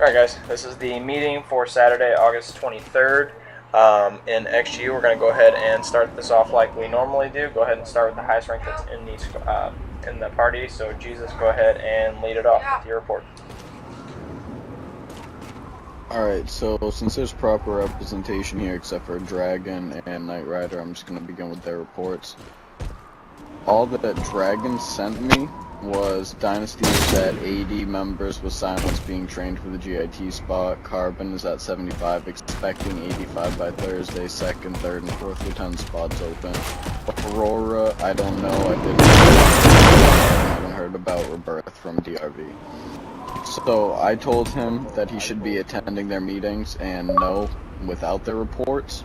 Alright guys, this is the meeting for Saturday, August 23rd. In Xgu, we're going to go ahead and start this off like we normally do. Go ahead and start with the highest rank that's in the party. So Jesus, go ahead and lead it off with your report. Alright, so since there's proper representation here except for Dragon and Knight Rider, I'm just going to begin with their reports. All that Dragon sent me was Dynasty is at 80 members with Silence being trained for the GIT spot. Carbon is at 75, expecting 85 by Thursday. Second, third, and fourth lieutenant spots open. Aurora, I don't know. I haven't heard about Rebirth from DRV. So I told him that he should be attending their meetings and no, without their reports,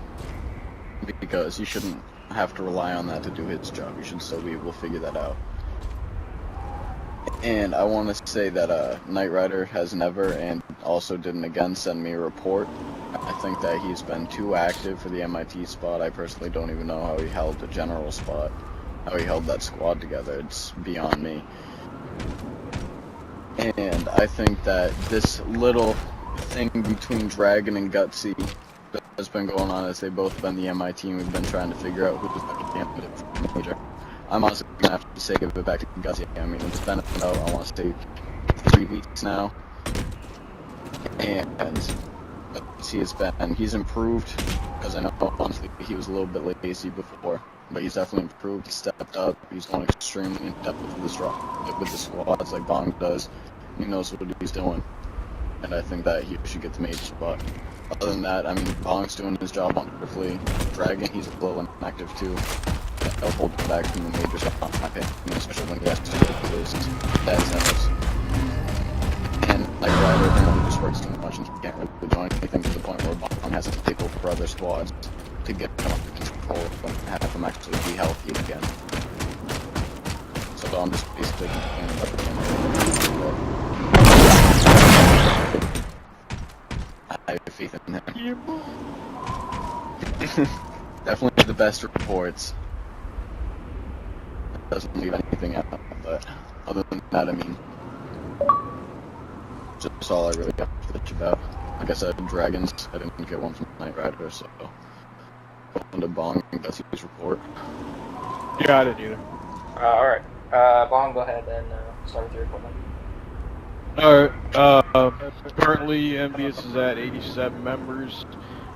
because he shouldn't have to rely on that to do his job. He should still be able to figure that out. And I want to say that Knight Rider has never and also didn't again send me a report. I think that he's been too active for the MIT spot. I personally don't even know how he held the general spot, how he held that squad together. It's beyond me. And I think that this little thing between Dragon and Gutsy that has been going on as they've both been the MIT and we've been trying to figure out who's the candidate for the major. I'm honestly gonna have to say give it back to Gutsy. I mean, it's been about, I want to say, 3 weeks now. And he's improved, because I know honestly he was a little bit lazy before, but he's definitely improved. He stepped up. He's going extremely in depth with the squads like Bong does. He knows what he's doing, and I think that he should get the major spot. Other than that, I mean, Bong's doing his job wonderfully. Dragon, he's a little inactive too. That'll hold him back from the major spot, in my opinion, especially when he has to go through his dad's numbers. And like Ryder, everyone just works too much and he can't really do anything to the point where Bong has to take over other squads to get him under control and have him actually be healthy again. So I'm just basically complaining about him. I have faith in him. Definitely the best reports. Doesn't leave anything out, but other than that, I mean, just all I really got to bitch about. Like I said, Dragons, I didn't get one from Knight Rider, so going to Bong and Gussy's report. Yeah, I didn't either. Alright, Bong, go ahead and start with your report. Alright, currently Envious is at 87 members.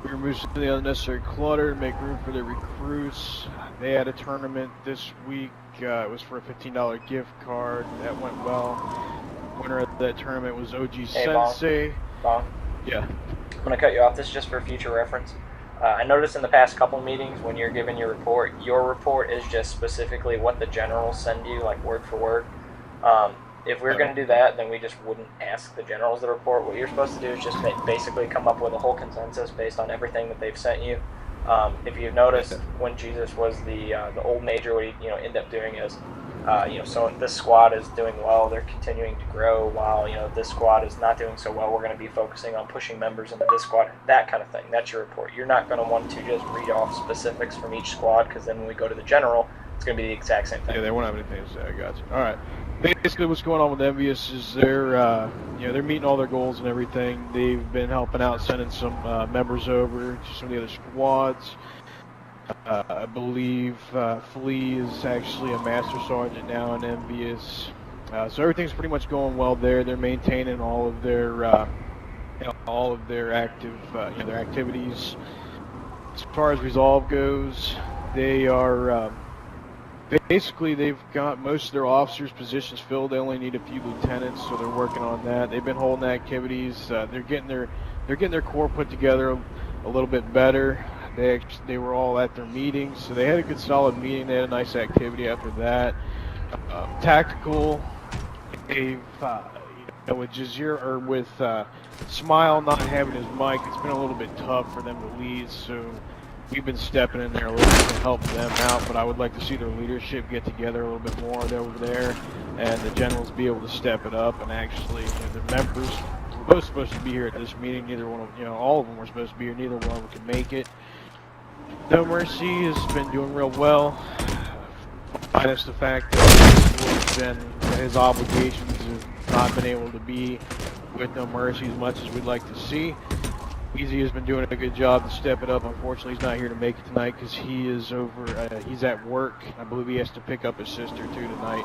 We removed some of the unnecessary clutter to make room for their recruits. They had a tournament this week. It was for a $15 gift card. That went well. Winner of that tournament was OG Sensei. Bong. Yeah. I'm going to cut you off. This is just for future reference. I noticed in the past couple meetings when you're giving your report is just specifically what the generals send you, like word for word. If we were going to do that, then we just wouldn't ask the generals to report. What you're supposed to do is just basically come up with a whole consensus based on everything that they've sent you. If you've noticed, when Jesus was the old major, what he ended up doing is, so if this squad is doing well, they're continuing to grow, while this squad is not doing so well, we're going to be focusing on pushing members into this squad, that kind of thing. That's your report. You're not going to want to just read off specifics from each squad, because then when we go to the general, it's going to be the exact same thing. Yeah, they won't have anything to say. I got you. All right. Basically, what's going on with Envious is they're meeting all their goals and everything. They've been helping out, sending some members over to some of the other squads. I believe Flea is actually a master sergeant now in Envious. So everything's pretty much going well there. They're maintaining all of their their activities. As far as Resolve goes, they are. Basically, they've got most of their officers' positions filled. They only need a few lieutenants, so they're working on that. They've been holding activities. They're getting their corps put together a little bit better. They were all at their meetings, so they had a good solid meeting. They had a nice activity after that. Tactical, they've with Jazir or with Smile not having his mic, it's been a little bit tough for them to lead. So we've been stepping in there a little bit to help them out, but I would like to see their leadership get together a little bit more over there, and the generals be able to step it up and actually, the members were both supposed to be here at this meeting. Neither one of all of them were supposed to be here. Neither one of them could make it. No Mercy has been doing real well, minus the fact that it's been his obligations not been able to be with No Mercy as much as we'd like to see. Easy has been doing a good job to step it up. Unfortunately, he's not here to make it tonight because he is over. He's at work. I believe he has to pick up his sister too tonight.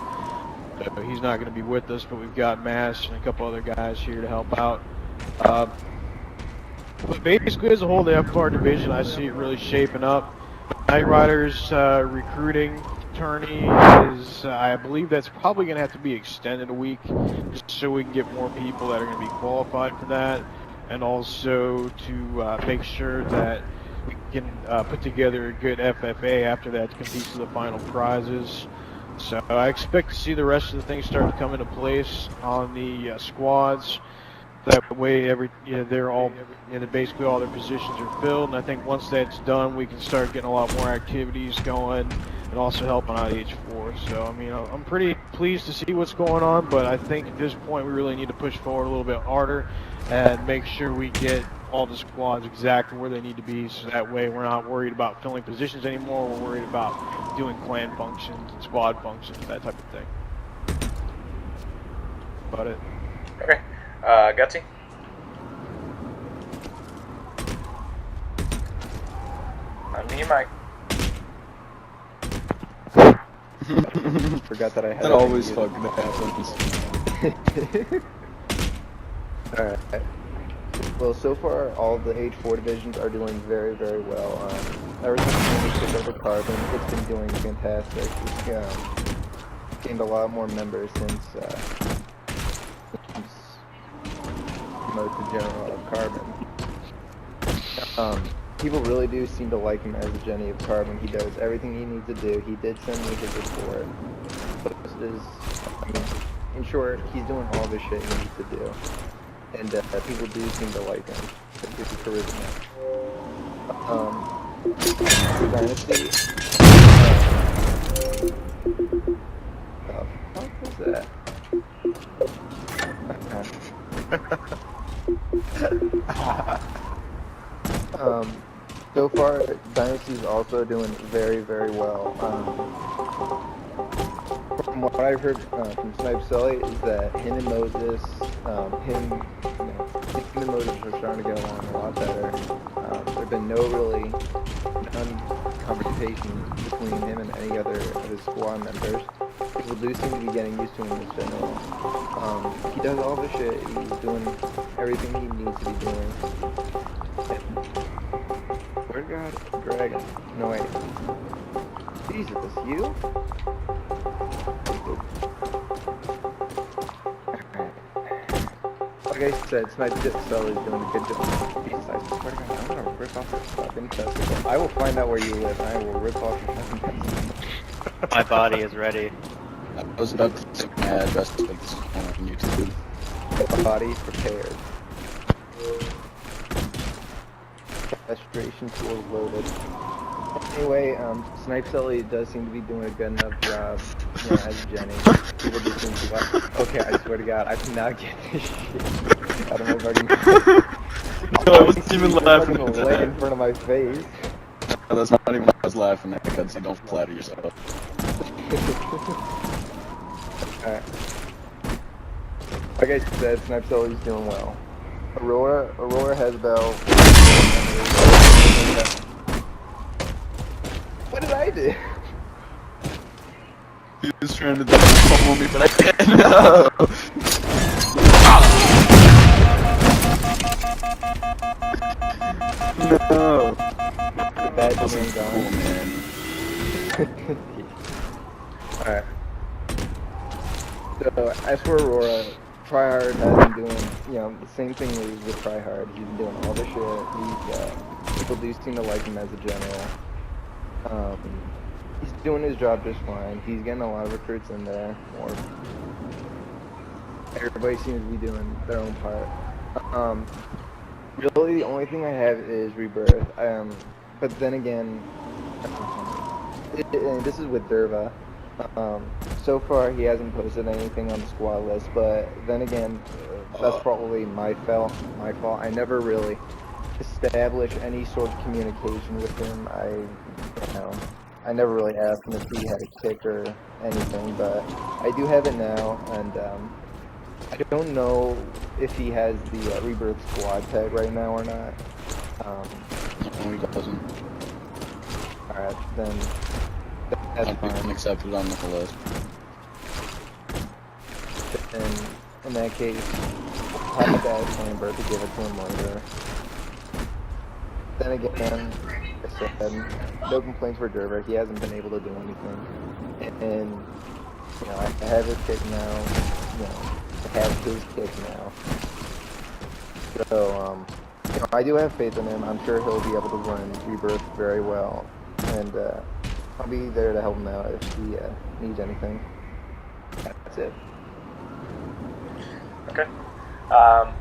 So he's not going to be with us. But we've got Mass and a couple other guys here to help out. But basically, as a whole, the FR division, I see it really shaping up. Knight Riders recruiting tourney is, I believe that's probably going to have to be extended a week, just so we can get more people that are going to be qualified for that, and also to make sure that we can put together a good FFA after that to compete for the final prizes. So I expect to see the rest of the things start to come into place on the squads. That way, they're all, basically all their positions are filled. And I think once that's done, we can start getting a lot more activities going, and also helping out H4. So I mean, I'm pretty pleased to see what's going on, but I think at this point we really need to push forward a little bit harder and make sure we get all the squads exactly where they need to be. So that way, we're not worried about filling positions anymore. We're worried about doing clan functions and squad functions, that type of thing. About it. Okay. Gutsy? Unmute your mic. Forgot that I had That always fucking happens. Alright. Well, so far, all of the H4 divisions are doing very, very well. Ever since we took over Carbon, it's been doing fantastic. It's gained a lot more members since promoted to General of Carbon. People really do seem to like him as a Jenny of Carbon. He does everything he needs to do. He did send me his report. But in short, he's doing all the shit he needs to do. And people do seem to like him. It's charisma. Dynasty. What was that? So far, Dynasty's also doing very, very well. From what I've heard from Snipe Sully is that him and Moses, him and Moses are starting to get along a lot better. There've been no confrontations between him and any other of his squad members. People do seem to be getting used to him in general. He does all the shit. He's doing everything he needs to be doing. Where God? Dragon. No wait. Jesus, this you? Like I said, Snipe Sully is doing a good job. Jesus, I swear to God, I'm gonna rip off your fucking testicle. I will find out where you live, and I will rip off your fucking testicle. My body is ready. I was about to say my address to make this on YouTube. Body prepared. Restoration tools loaded. Anyway, Snipe Sully does seem to be doing a good enough job, as Jenny. People do seem to like. Okay, I swear to God, I cannot get this shit. I don't know if I can. No, I wasn't even laughing at that. Leg in front of my face. No, that's not even what I was laughing at, because you don't flatter yourself. Alright. Like I said, Snipe Sully's doing well. Aurora has about... What did I do? He was trying to pummel me, but I can't. No! No! Bad Wasn't cool, man. Alright. So, as for Aurora, Tryhard has been doing, the same thing with Tryhard. He's been doing all the shit. People do seem to like him as a general. He's doing his job just fine. He's getting a lot of recruits in there. Everybody seems to be doing their own part. Really, the only thing I have is Rebirth. But then again, this is with Derva. So far, he hasn't posted anything on the squad list, but then again, that's probably my fault. I never really established any sort of communication with him. I never really asked him if he had a kick or anything, but I do have it now, and I don't know if he has the Rebirth Squad tag right now or not. No, he doesn't. Alright, then that's I fine. can accept it on the list. And in that case, have to ask Lambert to give it to him later. Then again, like I said, no complaints for Derber. He hasn't been able to do anything. And, you know, I have his kick now. You know, I have his kick now. So, you know, I do have faith in him. I'm sure he'll be able to run Rebirth very well. And, I'll be there to help him out if he needs anything. That's it. Okay.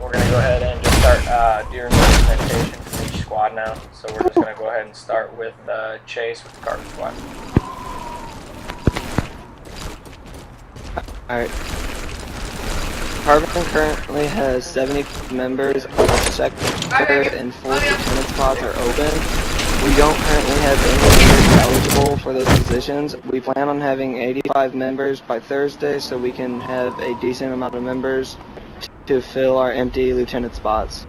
We're going to go ahead and just start doing representation for each squad now. So we're just going to go ahead and start with Chase with the Carter squad. Alright. Carbon currently has 70 members. Our second, third, and fourth lieutenant spots are open. We don't currently have any members eligible for those positions. We plan on having 85 members by Thursday so we can have a decent amount of members to fill our empty lieutenant spots.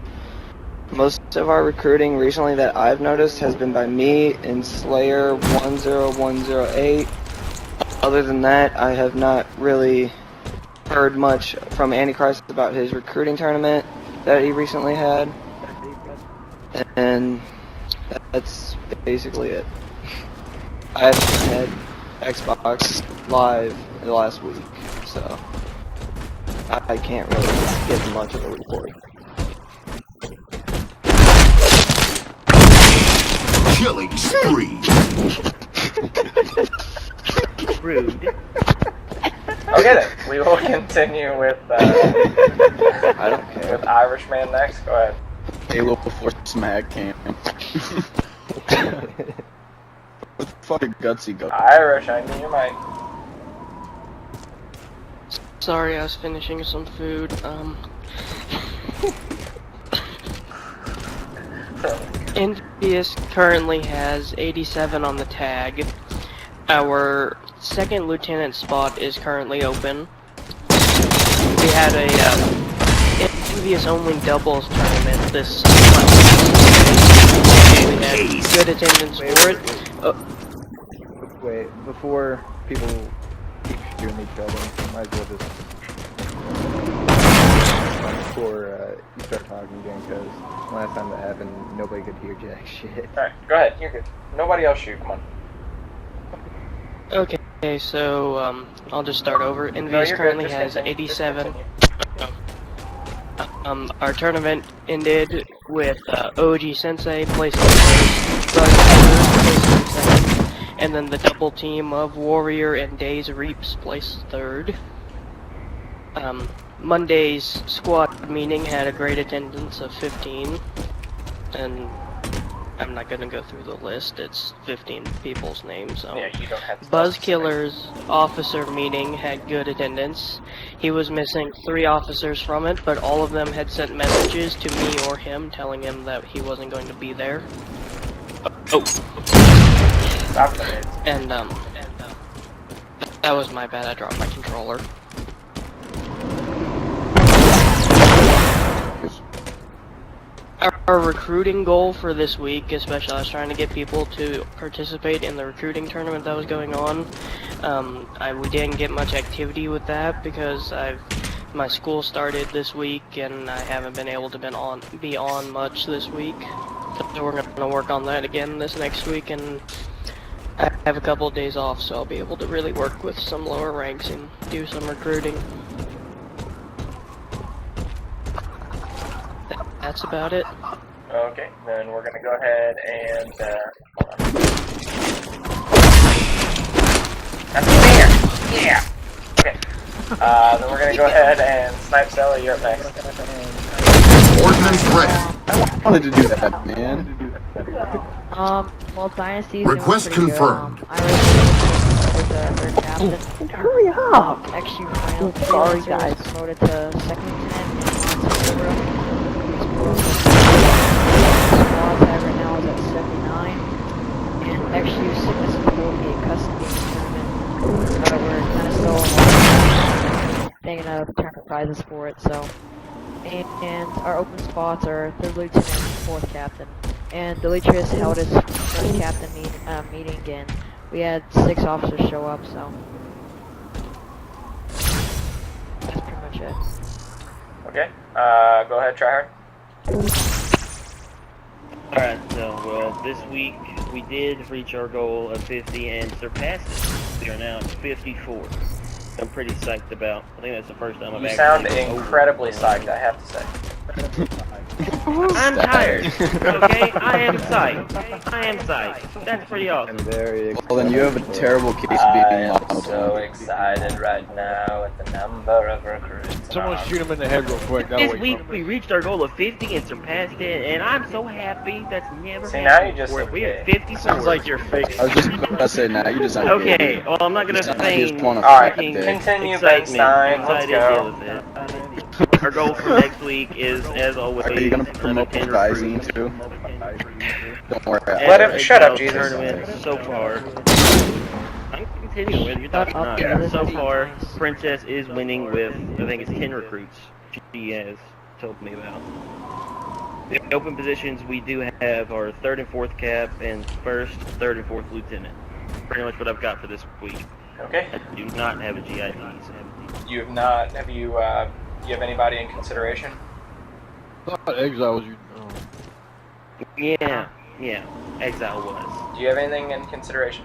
Most of our recruiting recently that I've noticed has been by me and Slayer 10108. Other than that, I have not really heard much from Antichrist about his recruiting tournament that he recently had. And that's basically it. I haven't had Xbox Live the last week, so I can't really give much of a report. Killing spree. Rude. Okay then, we will continue with I don't care. with Irishman next. Go ahead. Halo before Smack came. What the fuck did Gutsy go? Irish, I knew you might. Sorry, I was finishing some food. Envious currently has 87 on the tag. Our second lieutenant spot is currently open. We had a Envious only doubles tournament this month. We had good attendance for it. Wait, before people keep shooting each other, might as well just before you start talking again, because last time that happened, nobody could hear jack shit. Alright, go ahead. You're good. Nobody else shoot. Come on. Okay, so I'll just start over. No, Envious you're currently good. has Just continue. 87. Just continue. Our tournament ended with OG Sensei placing first, Buzz Killer placing second, and then the double team of Warrior and Days Reaps placed third. Monday's squad meeting had a great attendance of 15, and I'm not gonna go through the list, it's 15 people's names. So. Yeah, you don't have to. Buzz Killer's officer meeting had good attendance. He was missing 3 officers from it, but all of them had sent messages to me or him telling him that he wasn't going to be there. Stop the hits. And that was my bad, I dropped my controller. Our recruiting goal for this week, especially, I was trying to get people to participate in the recruiting tournament that was going on. We didn't get much activity with that because my school started this week and I haven't been able to be on much this week. So we're going to work on that again this next week, and I have a couple of days off, so I'll be able to really work with some lower ranks and do some recruiting. That's about it. Okay, then we're gonna go ahead and hold on. That's fair. Yeah. Okay. Then we're gonna go ahead and Snipe Sally, you're up next. Ordnance ready. I wanted to do that, man. Well, Dynasty's Request doing pretty confirmed. Good. I was third captain. Hurry up! Xgu final. Sorry, guys. Promoted to second lieutenant and squad tag right now is at 79. And Xgu Sickness will be a custom game tournament. But we're kind of still making a tournament prizes for it. So, and our open spots are 3rd lieutenant, 4th captain. And Demetrius held his first captain meeting, and we had 6 officers show up. So that's pretty much it. Okay. Go ahead, try hard. Alright, so, well, this week we did reach our goal of 50 and surpassed it. We are now at 54. I'm pretty psyched about. I think that's the first time I've You actually sound been incredibly psyched, I have to say. I'm tired, okay? I am psyched. I am psyched. That's pretty awesome. I'm very excited. Well, then you have a terrible case of I being am modeled. so excited right now at the number of recruits. Someone shoot him in the head real quick. This week we reached our goal of 50 and surpassed it, and I'm so happy. That's never See, now happened you just before. look We gay. have 54. Sounds like you're fake. I was just about to say now, you just sound Okay, gay. well, I'm not gonna You feign just wanna Alright, fucking continue, Ben excitement. Stein. I'm Let's excited to go. deal with it. Our goal for next week is, as always, Are you gonna another promote 10 Rising recruits. too? Don't worry. Let him- As shut up, Excel's Jesus. Tournament so far. I'm continuing with it. You're talking Shut up, not. Jesus. So far, Princess is winning with, I think it's 10 recruits. She has told me about. The open positions we do have are 3rd and 4th cap and 1st, 3rd, and 4th lieutenant. Pretty much what I've got for this week. Okay. I do not have a GID. You have not. Have you? You have anybody in consideration? I thought Exile was your. Yeah, Exile was. Do you have anything in consideration?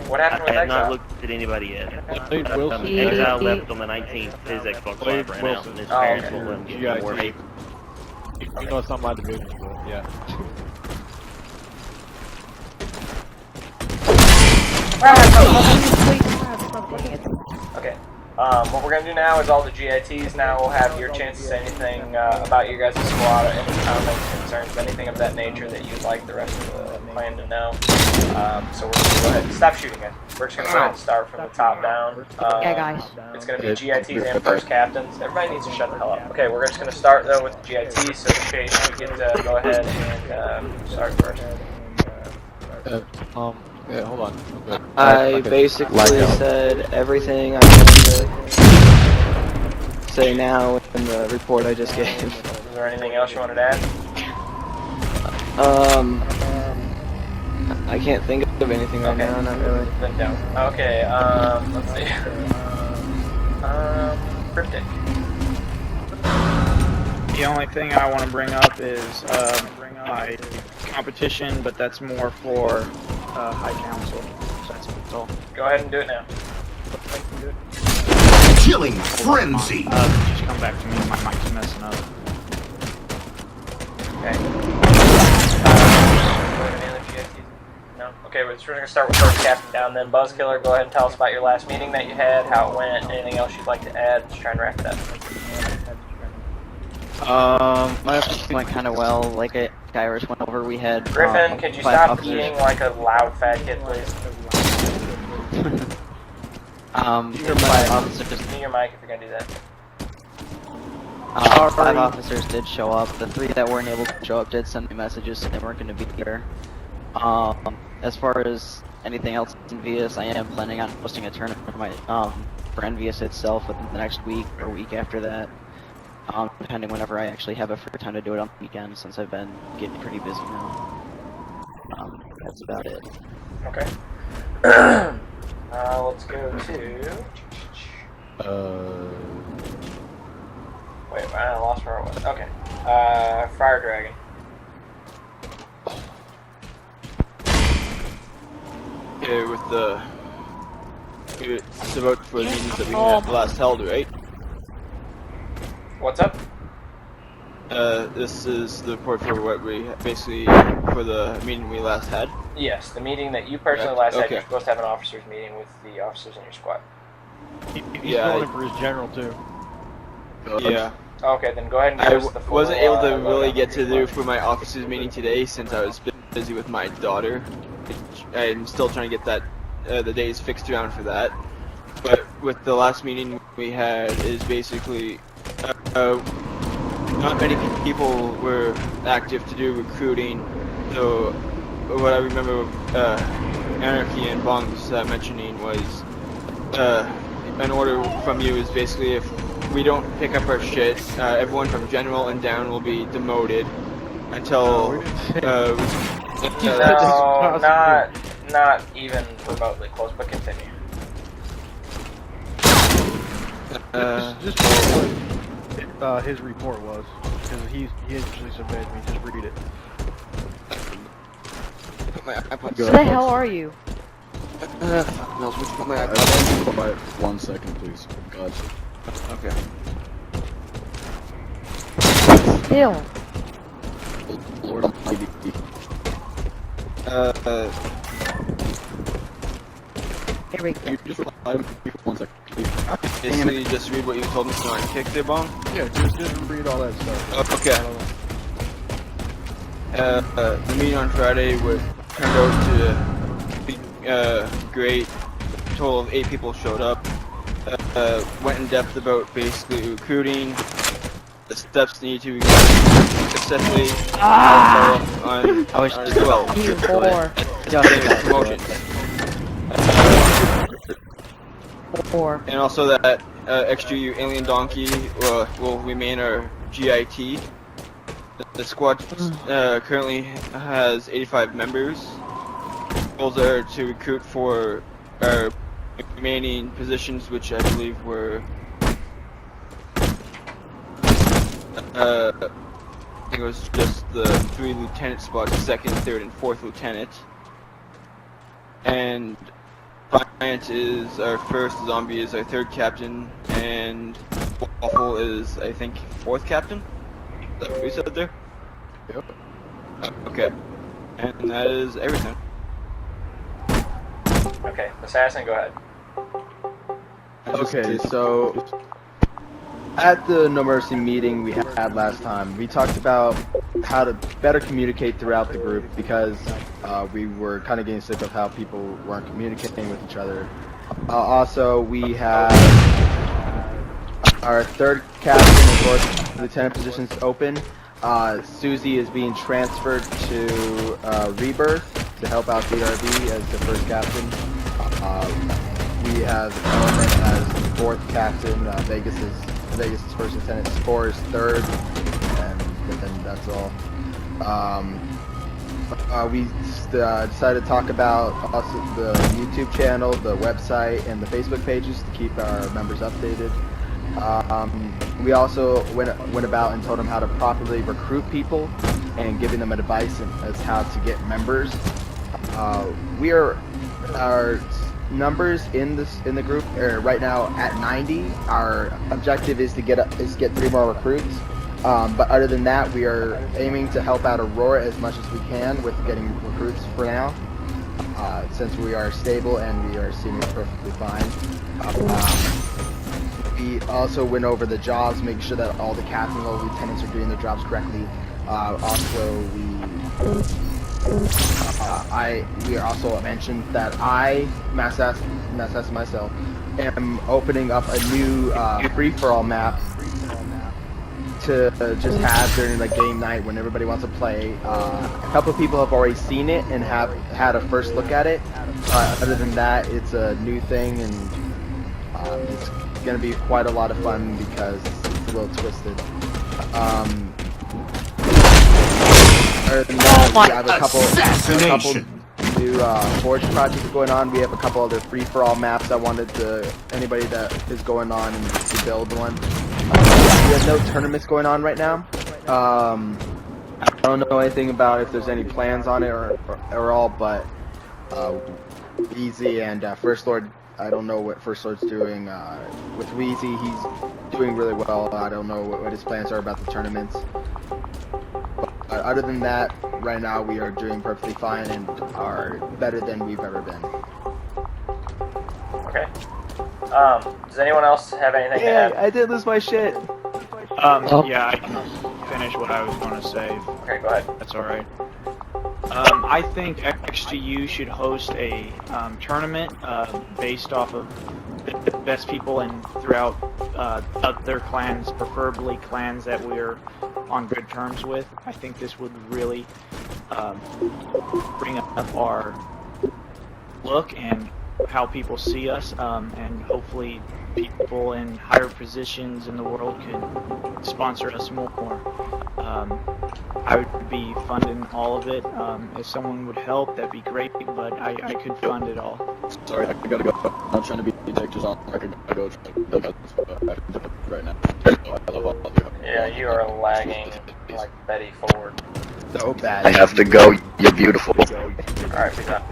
What happened I with have not Exile? looked at anybody yet. Blade Wilson. Exile left on the 19th. His Xbox Live ran out, and his Oh, parents okay. will let him get GID. more. You know it's not my division, but yeah. Okay. What we're gonna do now is all the GITs now will have your chance to say anything about your guys' squad, or any comments, concerns, anything of that nature that you'd like the rest of the clan to know. So we're gonna go ahead and stop shooting it. We're just gonna go ahead and start from the top down. Yeah, guys. It's gonna be GITs and first captains. Everybody needs to shut the hell up. Okay, we're just gonna start though with the GITs, so Chase, you get to go ahead and start first. Yeah, hold on. Okay. I basically said everything I wanted to say now in the report I just gave. Is there anything else you wanted to add? I can't think of anything right now, not really. Then no. Okay, let's see. Cryptic. The only thing I want to bring up is my competition, but that's more for High Council. So that's all. Go ahead and do it now. Killing frenzy. Just come back to me. My mic's messing up. Okay. Any other GITs? No? Okay, we're just going to start with first captain down then. Buzzkiller, go ahead and tell us about your last meeting that you had, how it went, anything else you'd like to add. Let's try and wrap it up. My went kind of well. Like Iris went over, we had Griffin, could you 5 stop officers. eating like a loud fat kid, please? Your 5 officers. Give me your mic if you're going to do that. 5 officers did show up. The 3 that weren't able to show up did send me messages saying they weren't going to be here. As far as anything else in Vias, I am planning on hosting a tournament for my for Envious itself within the next week or week after that. Depending whenever I actually have a free time to do it on the weekend, since I've been getting pretty busy now. That's about it. Okay. Let's go to... Wait, I lost where I was. Okay. Fire Dragon. Yeah, with the... It's about for the meetings that we had last held, right? What's up? This is the report for what we basically for the meeting we last had. Yes, the meeting that you personally Yeah, last had, okay. you're supposed to have an officers meeting with the officers in your squad. He's Yeah, going for his general too. Yeah. Okay, then go ahead and I give us the full, wasn't able to lowdown. really get to do for my officers meeting today since I was busy with my daughter. I'm still trying to get that the days fixed around for that. But with the last meeting we had is basically not many people were active to do recruiting. So what I remember Anarchy and Bongs mentioning was an order from you is basically if we don't pick up our shit, everyone from general and down will be demoted until No, not even remotely close, but continue. Just what his report was, because he usually submits me. Just read it. Put my iPod. Who the hell are you? Mills, would you put my iPod? Quiet 1 second, please. God. Okay. Still. Lord Almighty. Here we go. Can you just reply to me for 1 second, please? Basically, just read what you told me so I kicked it, Bong. Yeah, just read all that stuff. Okay. The meeting on Friday turned out to be great. A total of 8 people showed up. Went in depth about basically recruiting, the steps needed to be successfully on I was just well, You whore. promotions. Whore. And also that Xgu Alien Donkey will remain our GIT. The squad currently has 85 members. Goals are to recruit for our remaining positions, which I believe were I think it was just the 3 lieutenant spots, 2nd, 3rd, and 4th lieutenant. And Bryant is our 1st, Zombie is our 3rd captain, and Waffle is, I think, 4th captain? Is that what we said there? Yep. Okay. And that is everything. Okay, Assassin, go ahead. Okay, so at the No Mercy meeting we had last time, we talked about how to better communicate throughout the group because we were kind of getting sick of how people weren't communicating with each other. Also, we have our 3rd captain and 4th lieutenant positions open. Susie is being transferred to Rebirth to help out DRB as the 1st captain. We have Element as 4th captain. Vegas is 1st lieutenant. Spore is 3rd, and then that's all. We decided to talk about also the YouTube channel, the website, and the Facebook pages to keep our members updated. We also went about and told them how to properly recruit people and giving them advice as how to get members. Our numbers in the group are right now at 90. Our objective is to get 3 more recruits. But other than that, we are aiming to help out Aurora as much as we can with getting recruits for now. Since we are stable and we are seeming perfectly fine. We also went over the jobs, making sure that all the captains, all the lieutenants are doing their jobs correctly. We are also mentioned that I, Massas myself, am opening up a new free-for-all map to just have during like game night when everybody wants to play. A couple of people have already seen it and have had a first look at it. Other than that, it's a new thing and it's gonna be quite a lot of fun because it's a little twisted. Other than that, we have a couple new Forge projects going on. We have a couple other free-for-all maps I wanted anybody that is going on and to build one. We have no tournaments going on right now. I don't know anything about if there's any plans on it or all, but Easy and First Lord, I don't know what First Lord's doing. With Wheezy, he's doing really well. I don't know what his plans are about the tournaments. But other than that, right now we are doing perfectly fine and are better than we've ever been. Okay. Does anyone else have anything to add? I did lose my shit. Yeah, I can finish what I was going to say. Okay, go ahead. That's alright. I think XGU should host a tournament based off of the best people throughout other clans, preferably clans that we're on good terms with. I think this would really bring up our look and how people see us, and hopefully people in higher positions in the world could sponsor us more. I would be funding all of it. If someone would help, that'd be great, but I could fund it all. Sorry, I gotta go. I'm not trying to be just on record. I gotta go right now. I love all of you. Yeah, you are lagging like Betty Ford. So bad. I have to go. You're beautiful. Alright, peace out.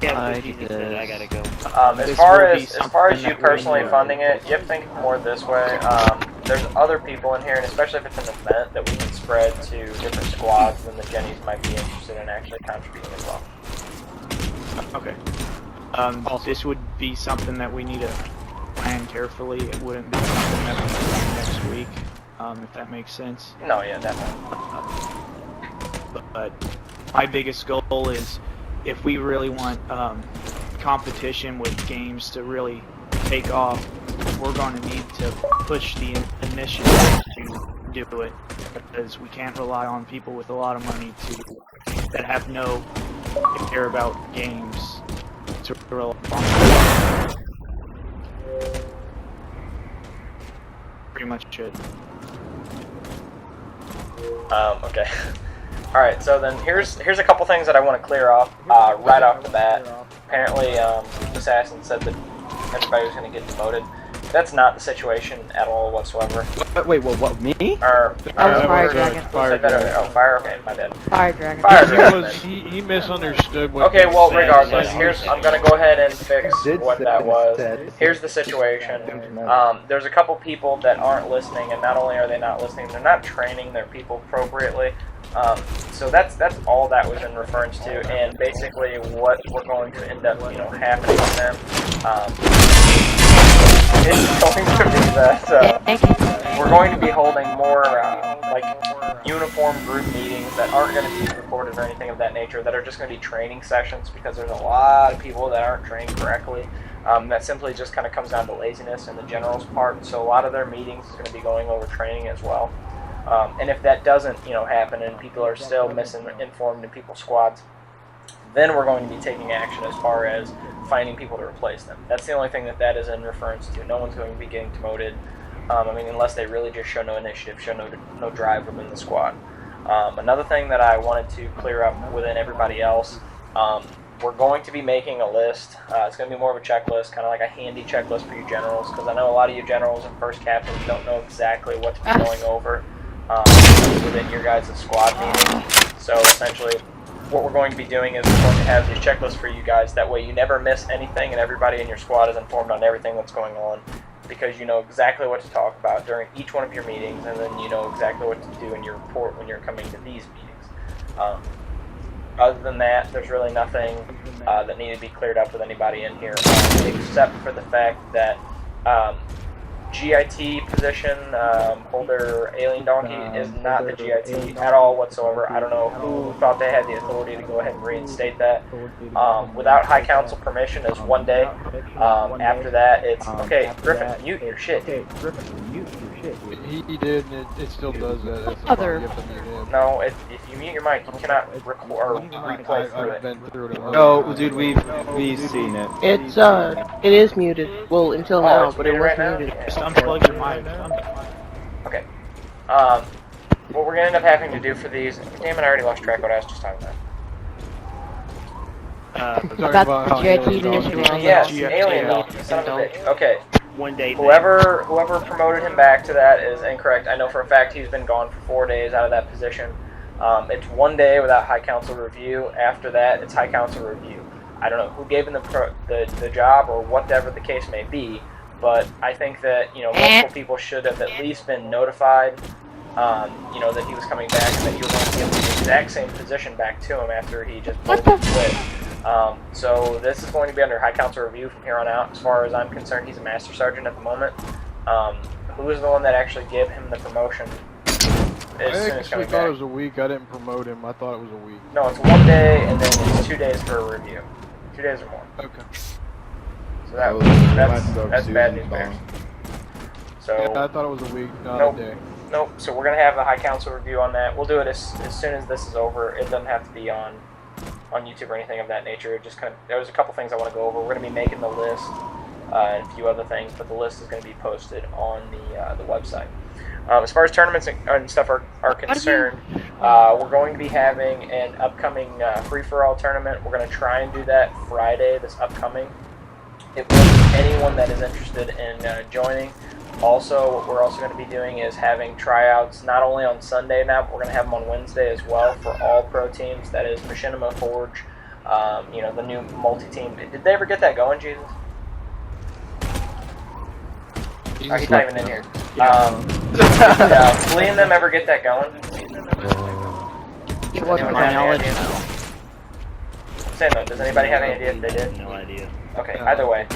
Yeah, I gotta go. As far as you personally funding it, you have to think more this way. There's other people in here, and especially if it's an event, that we can spread to different squads, and the Jennies might be interested in actually contributing as well. Okay. This would be something that we need to plan carefully. It wouldn't be something that we do next week, if that makes sense. No, yeah, definitely. But my biggest goal is, if we really want competition with games to really take off, we're going to need to push the initiative to do it, because we can't rely on people with a lot of money that have no care about games to rely on. Pretty much it. Okay. Alright, so then here's a couple things that I want to clear off right off the bat. Apparently, Assassin said that everybody was going to get demoted. That's not the situation at all whatsoever. Wait, what, me? Or, That was Fire Dragon. Oh, Fire, okay, my bad. Fire Dragon. Fire Dragon. He misunderstood what Okay, you well, said. regardless, I'm gonna go ahead and fix what that was. Here's the situation. There's a couple people that aren't listening, and not only are they not listening, they're not training their people appropriately. So that's all that was in reference to, and basically what we're going to end up, happening with them. It's going to be that we're going to be holding more like uniform group meetings that aren't going to be recorded or anything of that nature, that are just going to be training sessions, because there's a lot of people that aren't trained correctly. That simply just kind of comes down to laziness in the general's part. So a lot of their meetings is going to be going over training as well. And if that doesn't, happen, and people are still misinformed in people's squads, then we're going to be taking action as far as finding people to replace them. That's the only thing that is in reference to. No one's going to be getting demoted. Unless they really just show no initiative, show no drive within the squad. Another thing that I wanted to clear up within everybody else, we're going to be making a list. It's going to be more of a checklist, kind of like a handy checklist for you generals, because I know a lot of you generals and first captains don't know exactly what to be going over within your guys' squad meeting. So essentially, what we're going to be doing is we're going to have these checklists for you guys. That way you never miss anything, and everybody in your squad is informed on everything that's going on, because you know exactly what to talk about during each one of your meetings, and then you know exactly what to do in your report when you're coming to these meetings. Other than that, there's really nothing that needed to be cleared up with anybody in here, except for the fact that GIT position, holder Alien Donkey, is not the GIT at all whatsoever. I don't know who thought they had the authority to go ahead and reinstate that. Without High Council permission, is 1 day. After that, it's, okay, Griffin, mute your shit. He did, and it still does that. That's the Other. problem. You have to mute him. No, if you mute your mic, you cannot record or replay through I've it. been through it. No, dude, we've seen it. It is muted. Well, until now, it's but it muted was right now? muted. Yeah. Just unplug your mic. Okay. What we're gonna end up having to do for these, damn it, I already lost track of what I was just talking about. Talking About how the GIT Alien Donkey- position. Yes, GIT. Alien Donkey, son of a bitch. Okay. 1 day. Whoever promoted him back to that is incorrect. I know for a fact he's been gone for 4 days out of that position. It's 1 day without High Council review. After that, it's High Council review. I don't know who gave him the job or whatever the case may be, but I think that multiple people should have at least been notified. That he was coming back, and that you were going to give the exact same position back to him after he just quit. So this is going to be under High Council review from here on out. As far as I'm concerned, he's a Master Sergeant at the moment. Who is the one that actually gave him the promotion as soon as I actually coming thought it back? was a week. I didn't promote him. I thought it was a week. No, it's 1 day, and then it's 2 days for a review. 2 days or more. Okay. So that's bad news bears. So Yeah, I thought it was a week, not Nope. a day. Nope. So we're gonna have the High Council review on that. We'll do it as soon as this is over. It doesn't have to be on YouTube or anything of that nature. It just there's a couple things I want to go over. We're gonna be making the list and a few other things, but the list is going to be posted on the website. As far as tournaments and stuff are concerned, we're going to be having an upcoming free-for-all tournament. We're going to try and do that Friday, this upcoming. If anyone that is interested in joining. Also, what we're also going to be doing is having tryouts not only on Sunday now, but we're going to have them on Wednesday as well for all pro teams. That is Machinima Forge, the new multi-team. Did they ever get that going, Jesus? Oh, he's not even in here. Did Lee and them ever get that going? It wasn't my knowledge. I'm saying though, does anybody have any idea if they did? No idea. Okay, either way,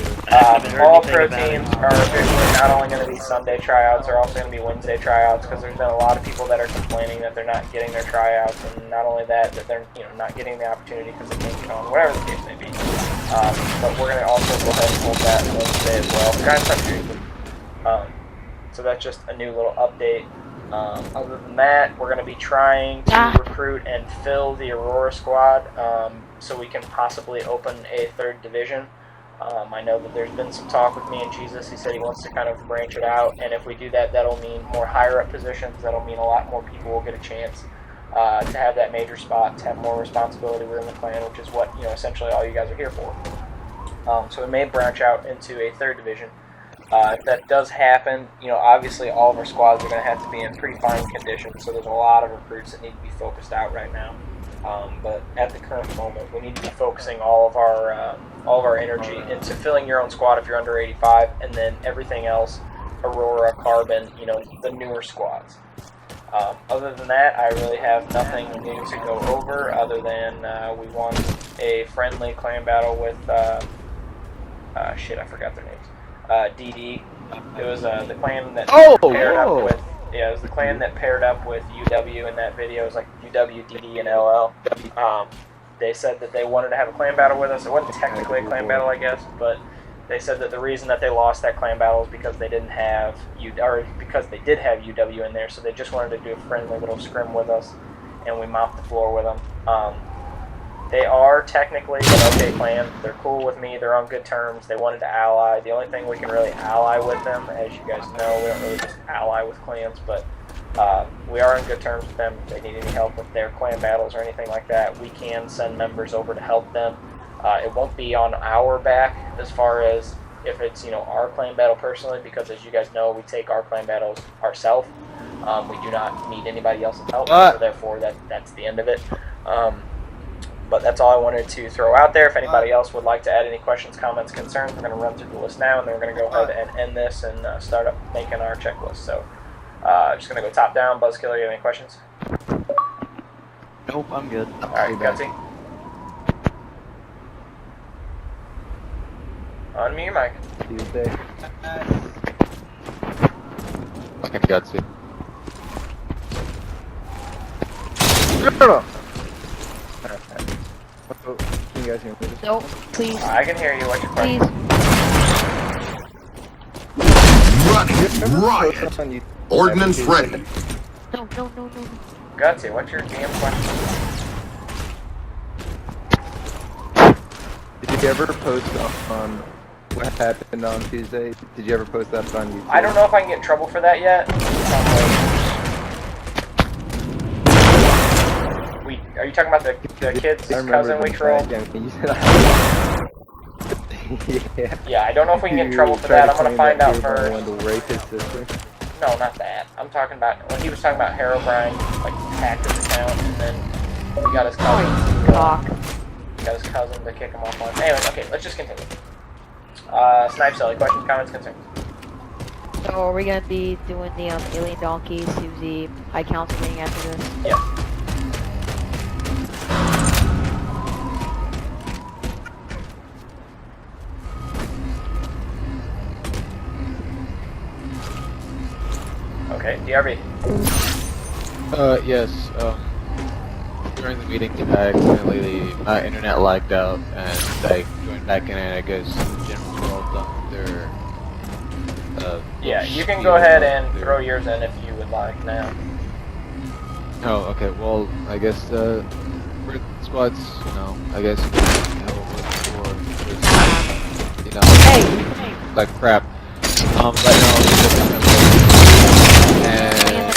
all pro teams are officially not only going to be Sunday tryouts, they're also going to be Wednesday tryouts, because there's been a lot of people that are complaining that they're not getting their tryouts, and not only that they're not getting the opportunity because they can't get on, whatever the case may be. But we're going to also go ahead and hold that Wednesday as well. So that's just a new little update. Other than that, we're going to be trying to recruit and fill the Aurora squad so we can possibly open a third division. I know that there's been some talk with me and Jesus. He said he wants to kind of branch it out, and if we do that, that'll mean more higher-up positions. That'll mean a lot more people will get a chance to have that major spot, to have more responsibility within the clan, which is what essentially all you guys are here for. So we may branch out into a third division. If that does happen, obviously all of our squads are going to have to be in pretty fine condition, so there's a lot of recruits that need to be focused out right now. But at the current moment, we need to be focusing all of our energy into filling your own squad if you're under 85, and then everything else, Aurora, Carbon, the newer squads. Other than that, I really have nothing new to go over, other than we won a friendly clan battle with, I forgot their names. DD. It was the clan that paired up with. Yeah, it was the clan that paired up with UW in that video. It was like UW, DD, and LL. They said that they wanted to have a clan battle with us. It wasn't technically a clan battle, I guess, but they said that the reason that they lost that clan battle is because they didn't have because they did have UW in there. So they just wanted to do a friendly little scrim with us, and we mopped the floor with them. They are technically an okay clan. They're cool with me. They're on good terms. They wanted to ally. The only thing we can really ally with them, as you guys know, we don't really just ally with clans, but we are on good terms with them. If they need any help with their clan battles or anything like that, we can send members over to help them. It won't be on our back as far as if it's our clan battle personally, because as you guys know, we take our clan battles ourselves. We do not need anybody else's help, so therefore that's the end of it. But that's all I wanted to throw out there. If anybody else would like to add any questions, comments, concerns, we're going to run through the list now, and then we're going to go ahead and end this and start up making our checklist. So, just going to go top down. Buzzkiller, you have any questions? Nope, I'm good. All right, Gutsy. Unmute your mic. Tuesday. Okay, Gutsy. Can you guys hear me? No, please. I can hear you. What's your question? Running riot. Ordnance ready. No. Gutsy, what's your damn question? Did you ever post on what happened on Tuesday? Did you ever post that on YouTube? I don't know if I can get in trouble for that yet. Are you talking about the kid's cousin we trolled? Yeah, I don't know if we can get in trouble for that. I'm going to find out first. Wanted to rape his sister? No, not that. I'm talking about when he was talking about Herobrine, like hacked his account, and then he got his cousin. He got his cousin to kick him off on. Anyway, okay, let's just continue. Snipe Sally, questions, comments, concerns? So are we going to be doing the Alien Donkeys to the High Council meeting after this? Yep. Okay, DRB. Yes, during the meeting, I accidentally, my internet lagged out, and I joined back in, and I guess General's all done with their, yeah, you can go ahead and throw yours in if you would like now. Oh, okay, well, I guess, for squads, I guess, for, Hey! like crap. Right now, and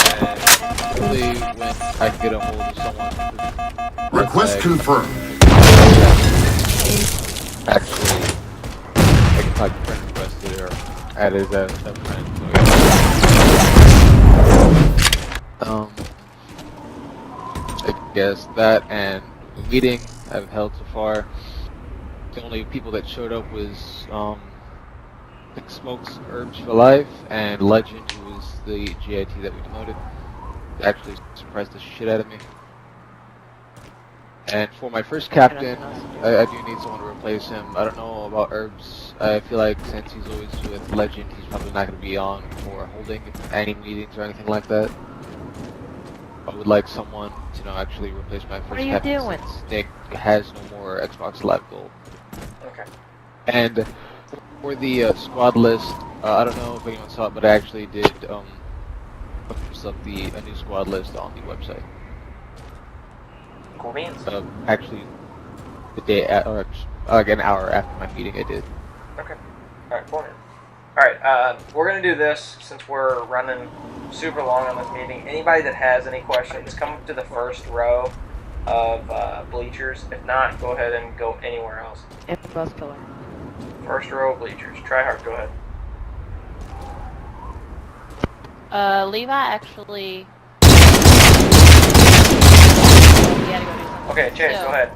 hopefully when I can get a hold of someone. Request confirmed. Actually, I can like friend requested or added as a friend. I guess that and the meeting I've held so far. The only people that showed up was Big Smokes Herbs for Life and Legend, who was the GIT that we demoted. Actually surprised the shit out of me. And for my first captain, I do need someone to replace him. I don't know about Herbs. I feel like since he's always with Legend, he's probably not going to be on or holding any meetings or anything like that. I would like someone to actually replace my first captain since Nick has no more Xbox Live Gold. Okay. And for the squad list, I don't know if anyone saw it, but I actually did post up a new squad list on the website. Cool beans. Actually, the day or like an hour after my meeting, I did. Okay. Alright, cool. Alright, we're going to do this since we're running super long on this meeting. Anybody that has any questions, come up to the first row of bleachers. If not, go ahead and go anywhere else. Bus killer. First row of bleachers. Try hard, go ahead. Levi actually... Okay, Chase, go ahead.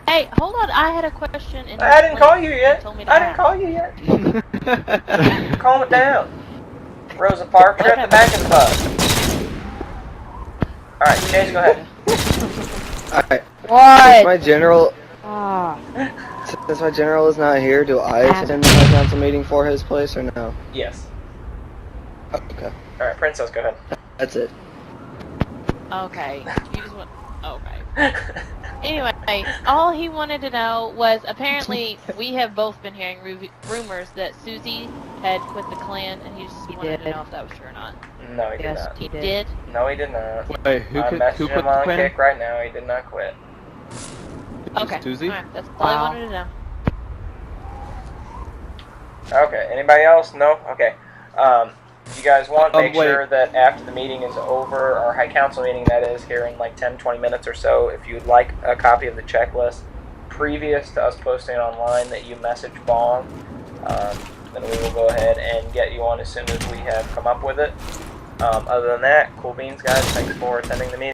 Hey, hold on, I had a question. I didn't call you yet. I didn't call you yet. Calm it down. Rosa Parks, you're at the back of the bus. Alright, Chase, go ahead. Alright. What? Since my general... Ah. Since my general is not here, do I attend the council meeting for his place or no? Yes. Okay. Alright, Princess, go ahead. That's it. Okay. You just want... Okay. Anyway, all he wanted to know was apparently we have both been hearing rumors that Susie had quit the clan, and he just wanted to know if that was true or not. No, he did not. He did? No, he did not. Wait, who I'm quit messaging him the on clan? Kick right now. He did not quit. Okay. Susie? Alright, that's all I wanted to know. Okay, anybody else? No? Okay. You guys want, make sure that after the meeting is over, our High Council meeting that is, here in like 10-20 minutes or so, if you'd like a copy of the checklist previous to us posting it online, that you message Bong, then we will go ahead and get you on as soon as we have come up with it. Other than that, cool beans, guys. Thanks for attending the meeting.